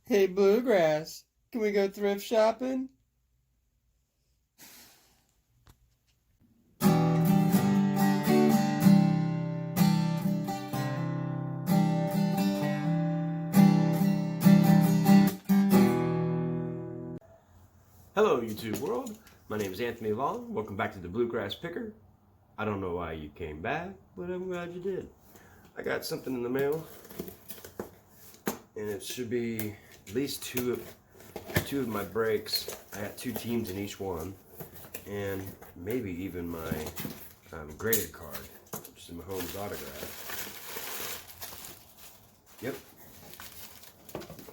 Hey, Bluegrass, can we go thrift shopping? Hello YouTube world, my name is Anthony Long. Welcome back to the Bluegrass Picker. I don't know why you came back, but I'm glad you did. I got something in the mail, and it should be at least two of my breaks. I got two teams in each one, and maybe even my graded card, which is a Mahomes Autograph. Yep,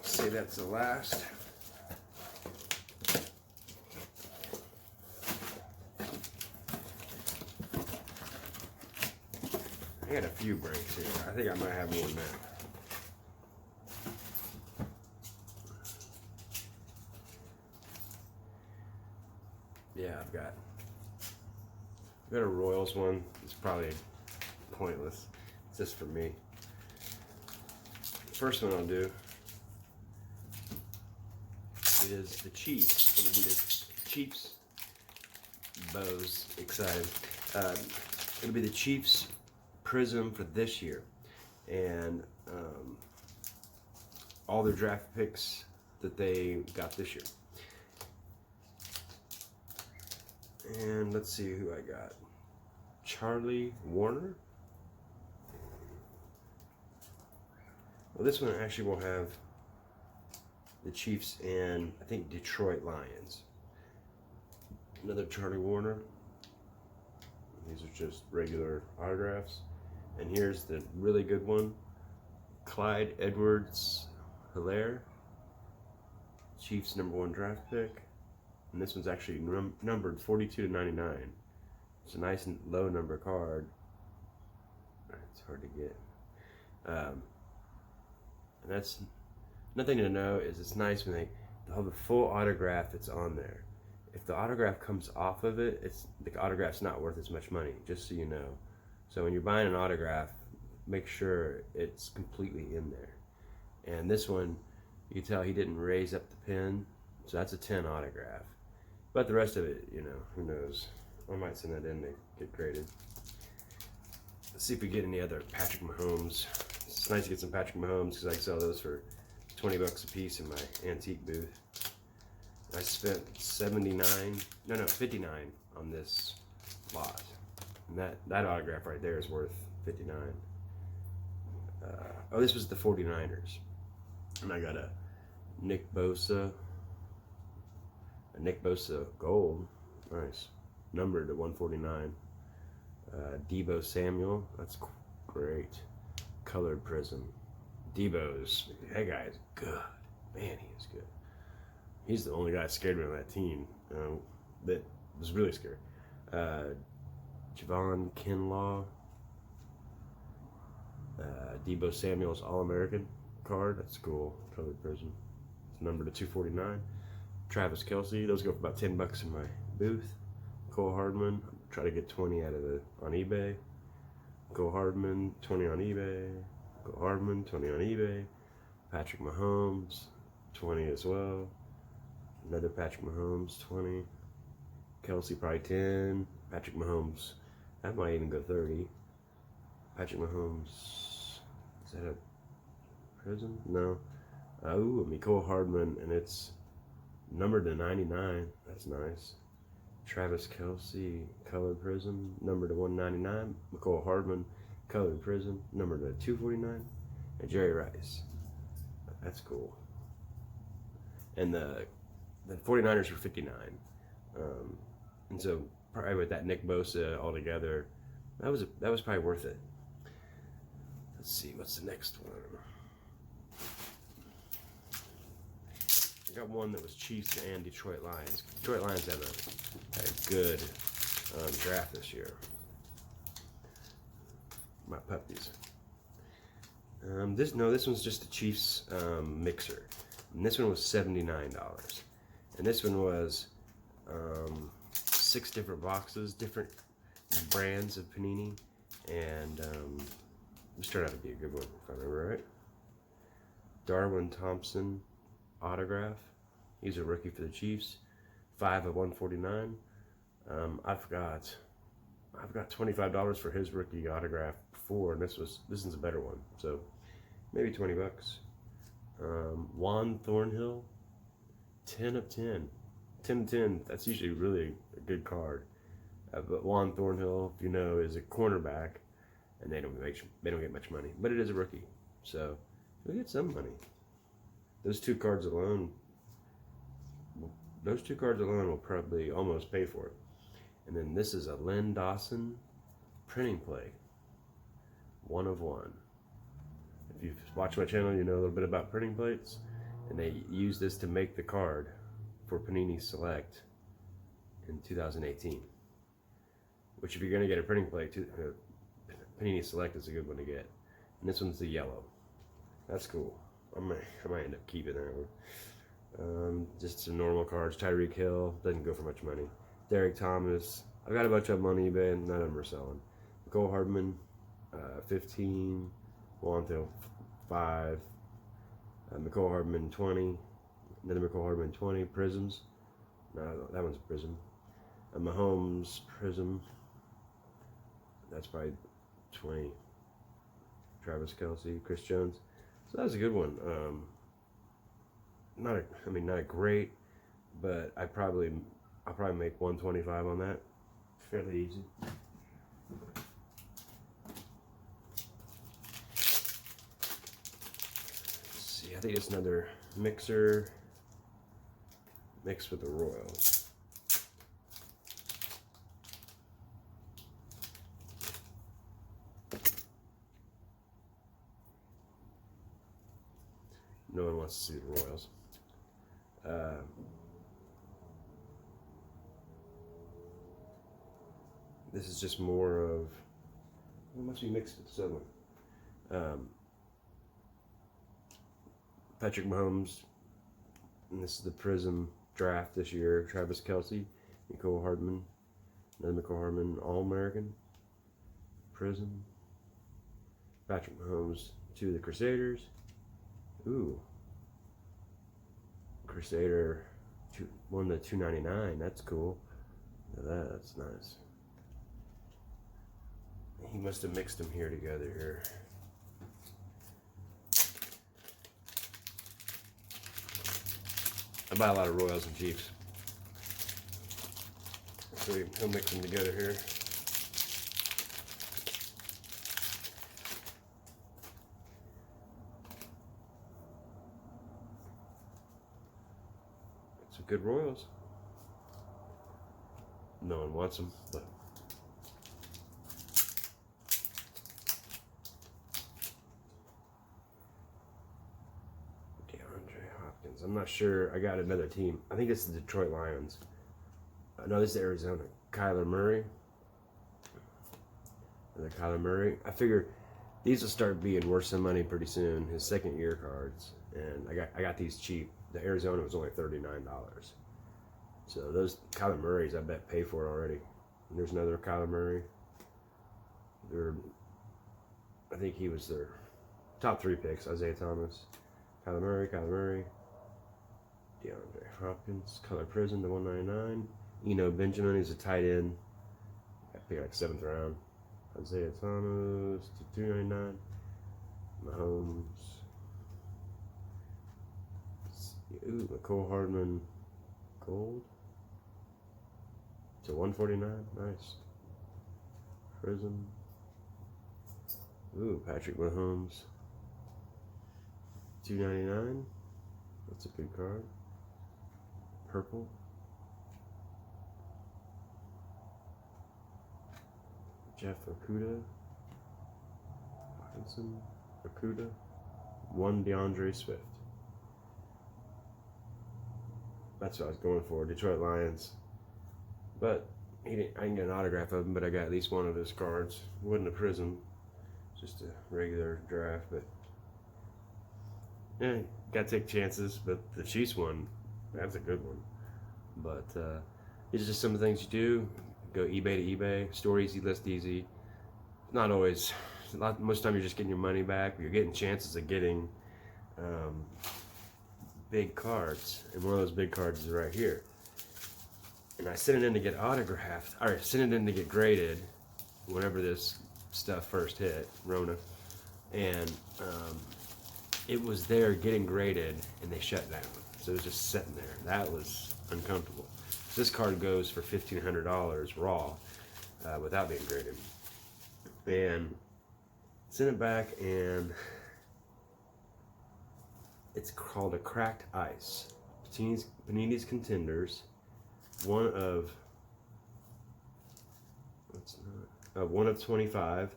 say that's the last. I got a few breaks here. I think I might have more than that. Yeah, I've got a Royals one. It's probably pointless. It's just for me. First one I'll do is the Chiefs. It'll be the Chiefs. Bo's excited. It'll be the Chiefs Prism for this year, and all their draft picks that they got this year. And let's see who I got. Charlie Warner. Well, this one actually will have the Chiefs and I think Detroit Lions. Another Charlie Warner. These are just regular autographs. And here's the really good one, Clyde Edwards-Helaire, Chiefs #1 draft pick. And this one's actually numbered 42/99. It's a nice and low number card. It's hard to get. And that's nothing to know is it's nice when they have the full autograph that's on there. If the autograph comes off of it, the autograph's not worth as much money, just so you know. So when you're buying an autograph, make sure it's completely in there. And this one, you can tell he didn't raise up the pin, so that's a 10 autograph. But the rest of it, you know, who knows? I might send that in to get graded. Let's see if we get any other Patrick Mahomes. It's nice to get some Patrick Mahomes because I can sell those for 20 bucks a piece in my antique booth. I spent 59 on this lot. And that autograph right there is worth 59. Oh, this was the 49ers. And I got a Nick Bosa gold. Nice. Numbered at 149. Deebo Samuel. That's great. Colored prism. That guy is good. Man, he is good. He's the only guy that scared me on that team. That was really scary. Javon Kinlaw, Deebo Samuel's All-American card. That's cool. Colored prism. It's numbered to 249. Travis Kelce. Those go for about 10 bucks in my booth. Cole Hardman. Try to get 20 out of on eBay. Cole Hardman, 20 on eBay. Cole Hardman, 20 on eBay. Patrick Mahomes, 20 as well. Another Patrick Mahomes, 20. Kelce, probably 10. Patrick Mahomes, that might even go 30. Patrick Mahomes, is that a prism? No. Cole Hardman, and it's numbered to 99. That's nice. Travis Kelce, colored prism, numbered to 199. McCole Hardman, colored prism, numbered to 249. And Jerry Rice. That's cool. And the 49ers were 59. And so probably with that Nick Bosa all together, that was probably worth it. Let's see, what's the next one? I got one that was Chiefs and Detroit Lions. Detroit Lions have a good draft this year. My puppies. This one's just the Chiefs mixer. And this one was $79. And this one was 6 different boxes, different brands of panini, and this turned out to be a good one, if I remember right. Darwin Thompson, Autograph. He's a rookie for the Chiefs. 5 of 149. I've got $25 for his rookie autograph before, and this is a better one. So maybe 20 bucks. Juan Thornhill, 10 of 10. 10 of 10. That's usually really a good card. But Juan Thornhill, if you know, is a cornerback, and they don't get much money, but it is a rookie, so you'll get some money. Those two cards alone will probably almost pay for it. And then this is a Len Dawson printing plate, 1 of 1. If you've watched my channel, you know a little bit about printing plates, and they use this to make the card for Panini Select in 2018. Which, if you're going to get a printing plate, Panini Select is a good one to get. And this one's the yellow. That's cool. I might end up keeping that one. Just some normal cards. Tyreek Hill, doesn't go for much money. Derek Thomas, I've got a bunch of them on eBay, none of them are selling. Nicole Hardman, 15. Wonthil, 5. Nicole Hardman, 20. Another Nicole Hardman, 20. Prisms. No, that one's a prism. Mahomes Prism. That's probably 20. Travis Kelce, Chris Jones. So that was a good one. Not a great, but I'll probably make 125 on that. Fairly easy. Let's see, I think it's another mixer mixed with the Royals. No one wants to see the Royals. This is just more of, it must be mixed with someone. Patrick Mahomes, and this is the Prism draft this year. Travis Kelce, Nicole Hardman, another Nicole Hardman, All-American. Prism. Patrick Mahomes, 2 of the Crusaders. Ooh. Crusader won the $2.99. That's cool. That's nice. He must have mixed them here together here. I buy a lot of Royals and Chiefs. So he'll mix them together here. Some good Royals. No one wants them, but I'm not sure. I got another team. I think it's the Detroit Lions. No, this is Arizona. Kyler Murray. Another Kyler Murray. I figure these will start being worth some money pretty soon. His second year cards, and I got these cheap. The Arizona was only $39. So those Kyler Murrays, I bet, pay for it already. And there's another Kyler Murray. I think he was their top 3 picks. Isaiah Thomas, Kyler Murray. DeAndre Hopkins, Color Prison to 199. Eno Benjamin, who's a tight end. I picked like 7th round. Isaiah Thomas to 299. Mahomes. Ooh, Nicole Hardman gold to 149. Nice. Prism. Ooh, Patrick Mahomes. 299. That's a good card. Purple. Jeff Okudah. Hawkinson. Okudah. 1 DeAndre Swift. That's what I was going for. Detroit Lions. But I didn't get an autograph of him, but I got at least one of his cards. It wasn't a prism, just a regular draft. But yeah, gotta take chances. But the Chiefs one, that's a good one. But these are just some of the things you do. Go eBay to eBay. Store easy, list easy. Not always. Most of the time you're just getting your money back. You're getting chances of getting big cards, and one of those big cards is right here. And I sent it in to get autographed, or sent it in to get graded whenever this stuff first hit, Rona. And it was there getting graded, and they shut down. So it was just sitting there. That was uncomfortable. So this card goes for $1,500 raw without being graded. And sent it back, and it's called a cracked ice. Panini's Contenders, one of 25,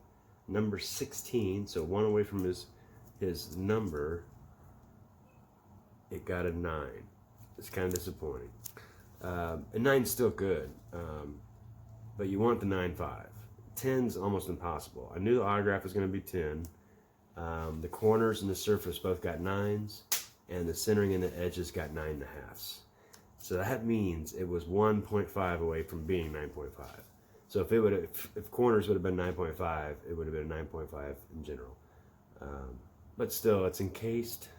number 16, so one away from his number. It got a 9. It's kind of disappointing. A 9's still good, but you want the 9.5. 10's almost impossible. I knew the autograph was going to be 10. The corners and the surface both got 9s, and the centering and the edges got 9.5s. So that means it was 1.5 away from being 9.5. So if corners would have been 9.5, it would have been 9.5 in general. But still, it's encased.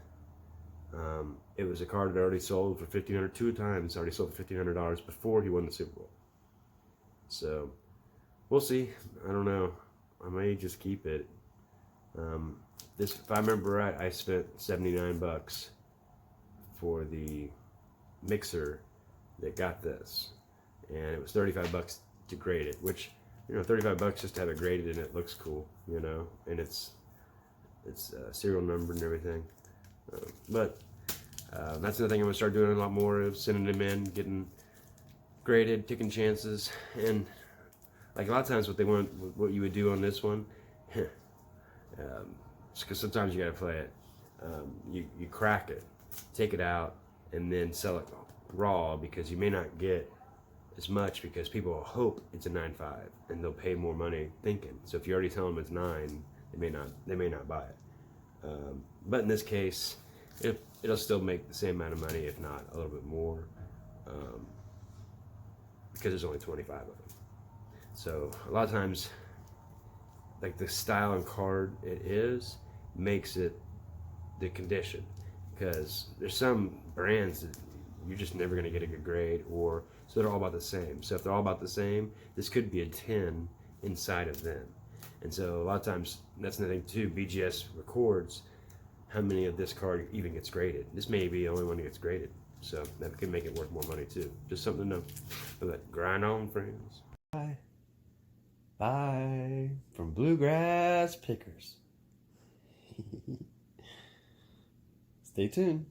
It was a card that already sold for $1,500 2 times. Already sold for $1,500 before he won the Super Bowl. So we'll see. I don't know. I may just keep it. If I remember right, I spent $79 for the mixer that got this, and it was $35 to grade it. Which, $35 just to have it graded and it looks cool, and it's serial numbered and everything. But that's another thing I'm gonna start doing a lot more of, sending them in, getting graded, taking chances, and like a lot of times what you would do on this one, because sometimes you gotta play it. You crack it, take it out, and then sell it raw, because you may not get as much, because people will hope it's a 9.5 and they'll pay more money thinking. So if you already tell them it's 9, they may not buy it. But in this case, it'll still make the same amount of money, if not a little bit more, because there's only 25 of them. So a lot of times, like the style and card it is makes it the condition, because there's some brands that you're just never going to get a good grade, or so they're all about the same. So if they're all about the same, this could be a 10 inside of them. And so a lot of times, that's another thing too, BGS records how many of this card even gets graded. This may be the only one that gets graded, so that can make it worth more money too. Just something to know. But grind on, friends. Bye. Bye from Bluegrass Pickers. Stay tuned.